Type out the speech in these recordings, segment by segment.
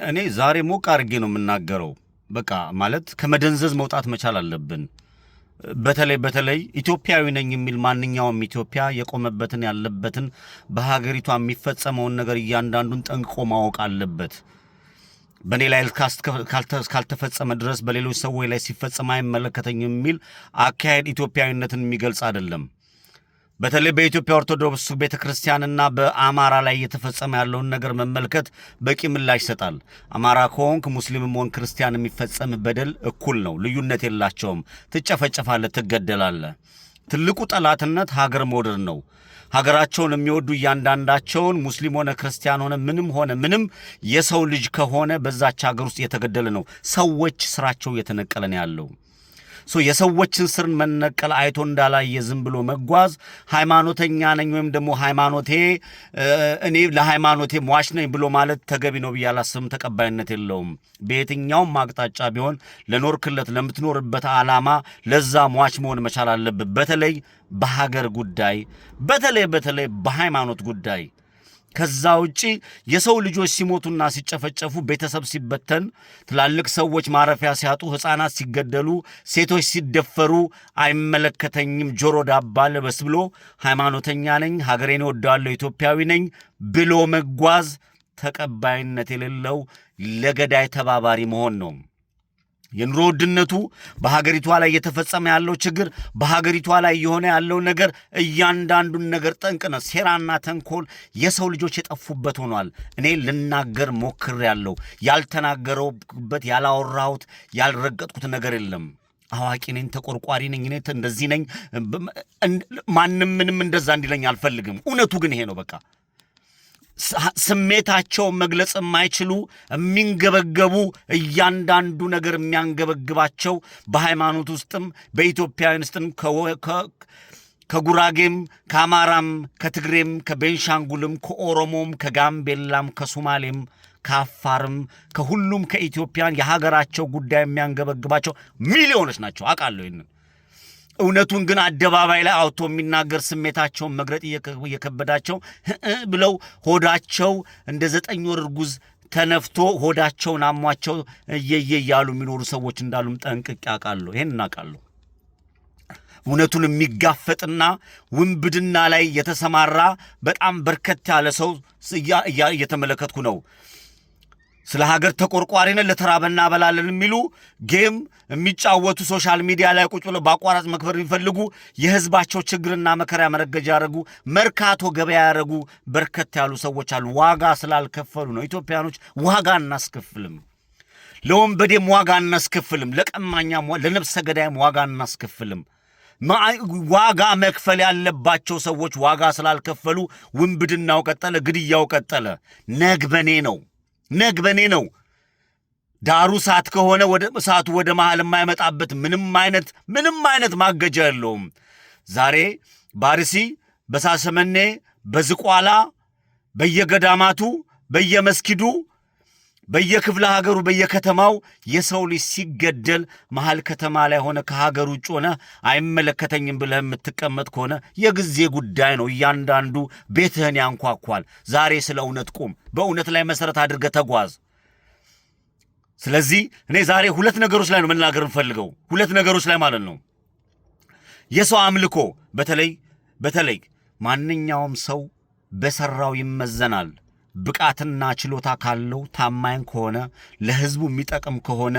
እኔ ዛሬ ሞቅ አድርጌ ነው የምናገረው። በቃ ማለት ከመደንዘዝ መውጣት መቻል አለብን። በተለይ ኢትዮጵያዊ ነኝ የሚል ማንኛውም ኢትዮጵያ የቆመበትን ያለበትን በሀገሪቷ የሚፈጸመውን ነገር እያንዳንዱን ጠንቅቆ ማወቅ አለበት። በእኔ ላይ ካልተፈጸመ ድረስ በሌሎች ሰዎች ላይ ሲፈጸም አይመለከተኝም የሚል አካሄድ ኢትዮጵያዊነትን የሚገልጽ አይደለም። በተለይ በኢትዮጵያ ኦርቶዶክስ ቤተክርስቲያንና በአማራ ላይ እየተፈጸመ ያለውን ነገር መመልከት በቂ ምላሽ ይሰጣል። አማራ ከሆንክ ሙስሊምም ሆን ክርስቲያን የሚፈጸም በደል እኩል ነው፣ ልዩነት የላቸውም። ትጨፈጨፋለህ፣ ትገደላለህ። ትልቁ ጠላትነት ሀገር መውደድ ነው። ሀገራቸውን የሚወዱ እያንዳንዳቸውን ሙስሊም ሆነ ክርስቲያን ሆነ ምንም የሰው ልጅ ከሆነ በዛች ሀገር ውስጥ እየተገደለ ነው። ሰዎች ስራቸው እየተነቀለ ነው ያለው። የሰዎችን ስር መነቀል አይቶ እንዳላየ ዝም ብሎ መጓዝ ሃይማኖተኛ ነኝ ወይም ደግሞ እኔ ለሃይማኖቴ ሟች ነኝ ብሎ ማለት ተገቢ ነው ብዬ አላስብም። ተቀባይነት የለውም። በየትኛውም አቅጣጫ ቢሆን ለኖርክለት ለምትኖርበት ዓላማ ለዛ ሟች መሆን መቻል አለብህ። በተለይ በሀገር ጉዳይ፣ በተለይ በሃይማኖት ጉዳይ። ከዛ ውጪ የሰው ልጆች ሲሞቱና ሲጨፈጨፉ፣ ቤተሰብ ሲበተን፣ ትላልቅ ሰዎች ማረፊያ ሲያጡ፣ ሕፃናት ሲገደሉ፣ ሴቶች ሲደፈሩ አይመለከተኝም ጆሮ ዳባ ልበስ ብሎ ሃይማኖተኛ ነኝ፣ ሀገሬን እወዳለሁ፣ ኢትዮጵያዊ ነኝ ብሎ መጓዝ ተቀባይነት የሌለው ለገዳይ ተባባሪ መሆን ነው። የኑሮ ውድነቱ፣ በሀገሪቷ ላይ እየተፈጸመ ያለው ችግር፣ በሀገሪቷ ላይ የሆነ ያለው ነገር እያንዳንዱን ነገር ጠንቅ ነው። ሴራና ተንኮል የሰው ልጆች የጠፉበት ሆኗል። እኔ ልናገር ሞክሬያለሁ። ያልተናገረውበት ያላወራሁት ያልረገጥኩት ነገር የለም። አዋቂ ነኝ፣ ተቆርቋሪ ነኝ፣ እኔ እንደዚህ ነኝ። ማንም ምንም እንደዛ እንዲለኝ አልፈልግም። እውነቱ ግን ይሄ ነው። በቃ ስሜታቸውን መግለጽ የማይችሉ የሚንገበገቡ፣ እያንዳንዱ ነገር የሚያንገበግባቸው በሃይማኖት ውስጥም በኢትዮጵያውያን ውስጥም ከጉራጌም ከአማራም ከትግሬም ከቤንሻንጉልም ከኦሮሞም ከጋምቤላም ከሶማሌም ከአፋርም ከሁሉም ከኢትዮጵያን የሀገራቸው ጉዳይ የሚያንገበግባቸው ሚሊዮኖች ናቸው። አውቃለሁ ይህንን። እውነቱን ግን አደባባይ ላይ አውጥቶ የሚናገር ስሜታቸውን መግለጥ እየከበዳቸው ብለው ሆዳቸው እንደ 9 ወር እርጉዝ ተነፍቶ ሆዳቸውን አሟቸው እየየ እያሉ የሚኖሩ ሰዎች እንዳሉም ጠንቅቄ አውቃለሁ። ይሄን እናውቃለሁ። እውነቱን የሚጋፈጥና ውንብድና ላይ የተሰማራ በጣም በርከት ያለ ሰው እየተመለከትኩ ነው። ስለ ሀገር ተቆርቋሪነት ለተራበና በላለን የሚሉ ጌም የሚጫወቱ ሶሻል ሚዲያ ላይ ቁጭ ብለው በአቋራጭ መክበር የሚፈልጉ የህዝባቸው ችግርና መከራ መረገጃ ያደረጉ መርካቶ ገበያ ያደረጉ በርከት ያሉ ሰዎች አሉ። ዋጋ ስላልከፈሉ ነው። ኢትዮጵያኖች ዋጋ እናስከፍልም፣ ለወንበዴም ዋጋ እናስከፍልም፣ ለቀማኛም ለነፍሰ ገዳይም ዋጋ እናስከፍልም። ዋጋ መክፈል ያለባቸው ሰዎች ዋጋ ስላልከፈሉ ውንብድናው ቀጠለ፣ ግድያው ቀጠለ። ነግበኔ ነው። ዳሩ እሳት ከሆነ እሳቱ ወደ መሃል የማይመጣበት ምንም አይነት ማገጃ የለውም። ዛሬ በአርሲ፣ በሳሸመኔ፣ በዝቋላ፣ በየገዳማቱ፣ በየመስጊዱ፣ በየክፍለ ሀገሩ፣ በየከተማው የሰው ልጅ ሲገደል መሃል ከተማ ላይ ሆነ ከሀገር ውጭ ሆነ አይመለከተኝም ብለህ የምትቀመጥ ከሆነ የጊዜ ጉዳይ ነው። እያንዳንዱ ቤትህን ያንኳኳል። ዛሬ ስለ እውነት ቁም። በእውነት ላይ መሰረት አድርገህ ተጓዝ። ስለዚህ እኔ ዛሬ 2 ነገሮች ላይ ነው መናገር እንፈልገው። 2 ነገሮች ላይ ማለት ነው። የሰው አምልኮ በተለይ ማንኛውም ሰው በሰራው ይመዘናል። ብቃትና ችሎታ ካለው፣ ታማኝ ከሆነ፣ ለህዝቡ የሚጠቅም ከሆነ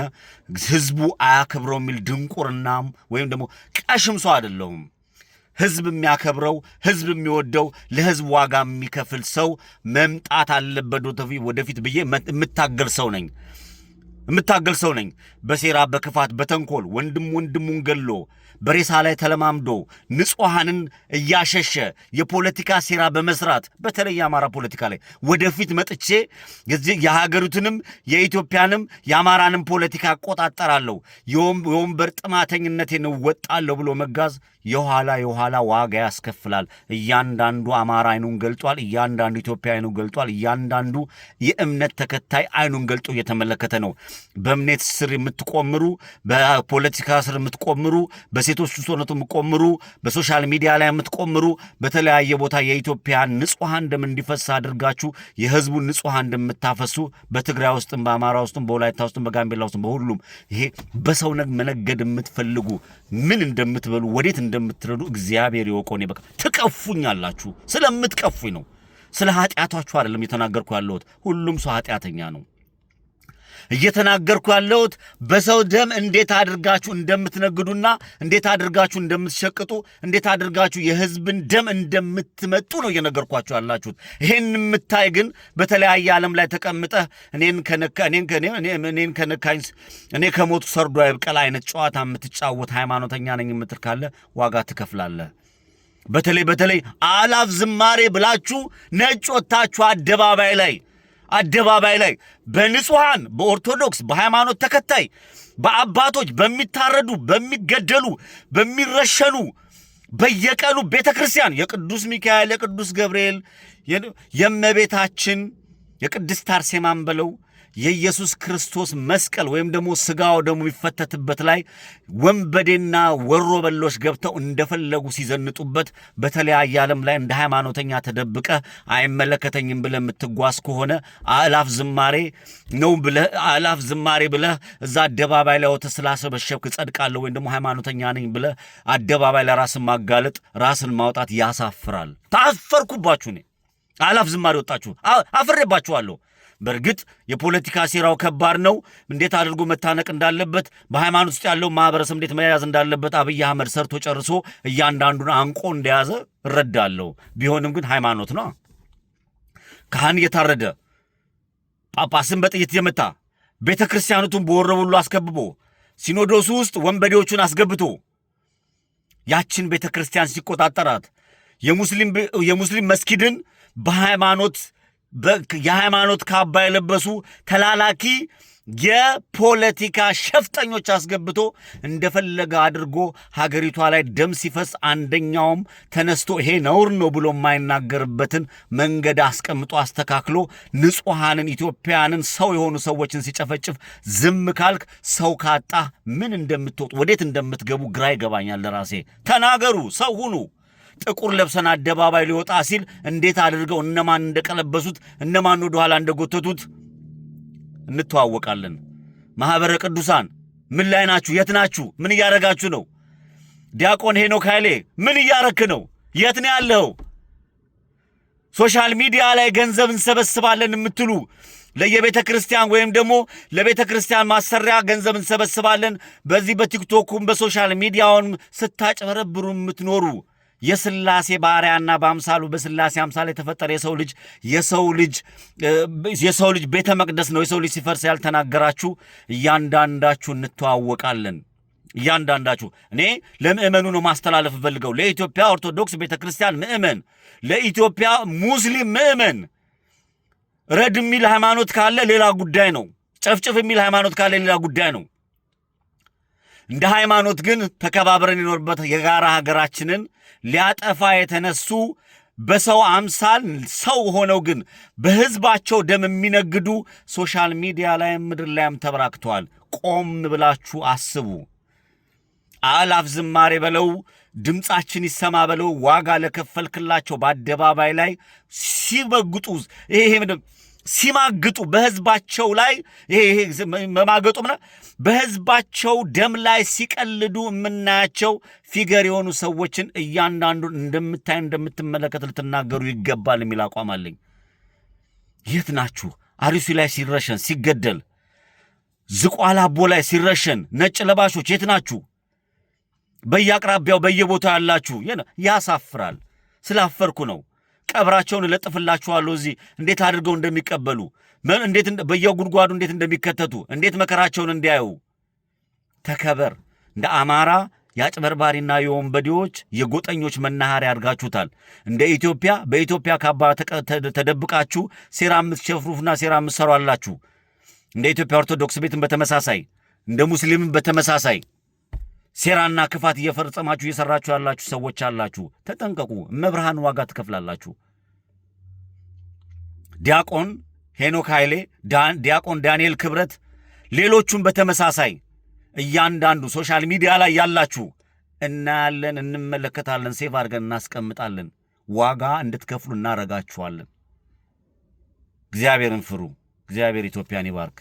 ህዝቡ አያከብረው የሚል ድንቁርናም ወይም ደግሞ ቀሽም ሰው አይደለሁም። ህዝብ የሚያከብረው፣ ህዝብ የሚወደው፣ ለህዝብ ዋጋ የሚከፍል ሰው መምጣት አለበት ወደፊት ብዬ የምታገል ሰው ነኝ። በሴራ በክፋት በተንኮል ወንድሙን ገሎ በሬሳ ላይ ተለማምዶ ንጹሐንን እያሸሸ የፖለቲካ ሴራ በመስራት በተለይ የአማራ ፖለቲካ ላይ ወደፊት መጥቼ የሀገሪቱንም የኢትዮጵያንም የአማራንም ፖለቲካ አቆጣጠራለሁ፣ የወንበር ጥማተኝነቴን እወጣለሁ ብሎ መጋዝ የኋላ ዋጋ ያስከፍላል። እያንዳንዱ አማራ አይኑን ገልጧል። እያንዳንዱ ኢትዮጵያ አይኑን ገልጧል። እያንዳንዱ የእምነት ተከታይ አይኑን ገልጦ እየተመለከተ ነው። በእምነት ስር የምትቆምሩ፣ በፖለቲካ ስር የምትቆምሩ፣ በሴቶች ሱሶነቱ የምትቆምሩ፣ በሶሻል ሚዲያ ላይ የምትቆምሩ፣ በተለያየ ቦታ የኢትዮጵያን ንጹሐን ደም እንዲፈስ አድርጋችሁ የህዝቡን ንጹሐን እንደምታፈሱ በትግራይ ውስጥም በአማራ ውስጥም በወላይታ ውስጥም በጋምቤላ ውስጥም በሁሉም ይሄ በሰው መነገድ የምትፈልጉ ምን እንደምትበሉ ወዴት እንደምትረዱ እግዚአብሔር ይወቀው። እኔ በቃ ትቀፉኛላችሁ። ስለምትቀፉኝ ነው። ስለ ኃጢአታችሁ አይደለም እየተናገርኩ ያለሁት። ሁሉም ሰው ኃጢአተኛ ነው። እየተናገርኩ ያለሁት በሰው ደም እንዴት አድርጋችሁ እንደምትነግዱና እንዴት አድርጋችሁ እንደምትሸቅጡ እንዴት አድርጋችሁ የህዝብን ደም እንደምትመጡ ነው እየነገርኳችሁ ያላችሁት። ይሄን የምታይ ግን በተለያየ ዓለም ላይ ተቀምጠህ እኔን ከነካኝ እኔ ከሞቱ ሰርዶ አይብቀል አይነት ጨዋታ የምትጫወት ሃይማኖተኛ ነኝ የምትል ካለ ዋጋ ትከፍላለህ። በተለይ አላፍ ዝማሬ ብላችሁ ነጭ ወጣችሁ አደባባይ ላይ በንጹሃን በኦርቶዶክስ በሃይማኖት ተከታይ በአባቶች በሚታረዱ በሚገደሉ በሚረሸኑ በየቀኑ ቤተክርስቲያን የቅዱስ ሚካኤል የቅዱስ ገብርኤል የእመቤታችን የቅድስት አርሴማን በለው የኢየሱስ ክርስቶስ መስቀል ወይም ደግሞ ስጋው ደግሞ የሚፈተትበት ላይ ወንበዴና ወሮ በሎች ገብተው እንደፈለጉ ሲዘንጡበት በተለያየ ዓለም ላይ እንደ ሃይማኖተኛ ተደብቀ አይመለከተኝም ብለህ የምትጓዝ ከሆነ አላፍ ዝማሬ ብለህ እዛ አደባባይ ላይ ወጥተህ ስላሰበሸብክ ጸድቃለሁ ወይም ደግሞ ሃይማኖተኛ ነኝ ብለህ አደባባይ ላይ ራስን ማጋለጥ ራስን ማውጣት ያሳፍራል። ታፈርኩባችሁ። እኔ አላፍ ዝማሬ ወጣችሁ አፍሬባችኋለሁ። በእርግጥ የፖለቲካ ሴራው ከባድ ነው። እንዴት አድርጎ መታነቅ እንዳለበት በሃይማኖት ውስጥ ያለው ማህበረሰብ እንዴት መያዝ እንዳለበት አብይ አህመድ ሰርቶ ጨርሶ እያንዳንዱን አንቆ እንደያዘ እረዳለሁ። ቢሆንም ግን ሃይማኖት ነው። ካህን እየታረደ ጳጳስን በጥይት የመታ ቤተ ክርስቲያኑን በወረበሉ አስከብቦ ሲኖዶሱ ውስጥ ወንበዴዎቹን አስገብቶ ያችን ቤተ ክርስቲያን ሲቆጣጠራት የሙስሊም መስጊድን የሃይማኖት ካባ የለበሱ ተላላኪ የፖለቲካ ሸፍጠኞች አስገብቶ እንደፈለገ አድርጎ ሀገሪቷ ላይ ደም ሲፈስ አንደኛውም ተነስቶ ይሄ ነውር ነው ብሎ የማይናገርበትን መንገድ አስቀምጦ አስተካክሎ ንጹሐንን ኢትዮጵያንን ሰው የሆኑ ሰዎችን ሲጨፈጭፍ ዝም ካልክ ሰው ካጣ ምን እንደምትወጡ ወዴት እንደምትገቡ ግራ ይገባኛል። ለራሴ ተናገሩ፣ ሰው ሁኑ። ጥቁር ለብሰን አደባባይ ሊወጣ ሲል እንዴት አድርገው እነማን እንደቀለበሱት እነማን ወደ ኋላ እንደጎተቱት እንተዋወቃለን። ማህበረ ቅዱሳን ምን ላይ ናችሁ? የት ናችሁ? ምን እያረጋችሁ ነው? ዲያቆን ሄኖክ ኃይሌ ምን እያረክ ነው? የት ነው ያለው? ሶሻል ሚዲያ ላይ ገንዘብ እንሰበስባለን የምትሉ ለየቤተ ክርስቲያን ወይም ደግሞ ለቤተ ክርስቲያን ማሰሪያ ገንዘብ እንሰበስባለን በዚህ በቲክቶኩም በሶሻል ሚዲያውን ስታጨበረብሩ የምትኖሩ የስላሴ ባሪያና በአምሳሉ በስላሴ አምሳል የተፈጠረ የሰው ልጅ ቤተ መቅደስ ነው። የሰው ልጅ ሲፈርስ ያልተናገራችሁ እያንዳንዳችሁ እንተዋወቃለን። እያንዳንዳችሁ እኔ ለምእመኑ ነው ማስተላለፍ ፈልገው ለኢትዮጵያ ኦርቶዶክስ ቤተክርስቲያን ምእመን፣ ለኢትዮጵያ ሙስሊም ምእመን ረድ የሚል ሃይማኖት ካለ ሌላ ጉዳይ ነው። ጨፍጭፍ የሚል ሃይማኖት ካለ ሌላ ጉዳይ ነው። እንደ ሃይማኖት ግን ተከባብረን ይኖርበት የጋራ ሀገራችንን ሊያጠፋ የተነሱ በሰው አምሳል ሰው ሆነው ግን በህዝባቸው ደም የሚነግዱ ሶሻል ሚዲያ ላይ ምድር ላይም ተበራክተዋል። ቆም ብላችሁ አስቡ። አላፍ ዝማሬ በለው ድምጻችን ይሰማ በለው ዋጋ ለከፈልክላቸው በአደባባይ ላይ ሲበግጡ ይሄ ሲማግጡ በህዝባቸው ላይ ይሄ መማገጡ በህዝባቸው ደም ላይ ሲቀልዱ የምናያቸው ፊገር የሆኑ ሰዎችን እያንዳንዱን እንደምትመለከት ልትናገሩ ይገባል የሚል አቋም አለኝ። የት ናችሁ? አርሲ ላይ ሲረሸን ሲገደል፣ ዝቋላ አቦ ላይ ሲረሸን ነጭ ለባሾች የት ናችሁ? በየአቅራቢያው በየቦታው ያላችሁ ያሳፍራል። ስላፈርኩ ነው። ቀብራቸውን እለጥፍላችኋለሁ እዚህ እንዴት አድርገው እንደሚቀበሉ እንዴት በየጉድጓዱ እንዴት እንደሚከተቱ እንዴት መከራቸውን እንዲያዩ። ተከበር። እንደ አማራ ያጭበርባሪና የወንበዴዎች የጎጠኞች መናኸሪያ አድርጋችሁታል። እንደ ኢትዮጵያ በኢትዮጵያ ካባ ተደብቃችሁ ሴራ የምትሸፍሩና ሴራ የምትሰሩ አላችሁ። እንደ ኢትዮጵያ ኦርቶዶክስ ቤትን በተመሳሳይ እንደ ሙስሊምን በተመሳሳይ ሴራና ክፋት እየፈጸማችሁ እየሰራችሁ ያላችሁ ሰዎች አላችሁ። ተጠንቀቁ። መብርሃን ዋጋ ትከፍላላችሁ። ዲያቆን ሄኖክ ኃይሌ፣ ዲያቆን ዳንኤል ክብረት፣ ሌሎቹም በተመሳሳይ እያንዳንዱ ሶሻል ሚዲያ ላይ ያላችሁ እናያለን፣ እንመለከታለን፣ ሴቭ አድርገን እናስቀምጣለን። ዋጋ እንድትከፍሉ እናረጋችኋለን። እግዚአብሔርን ፍሩ። እግዚአብሔር ኢትዮጵያን ይባርክ።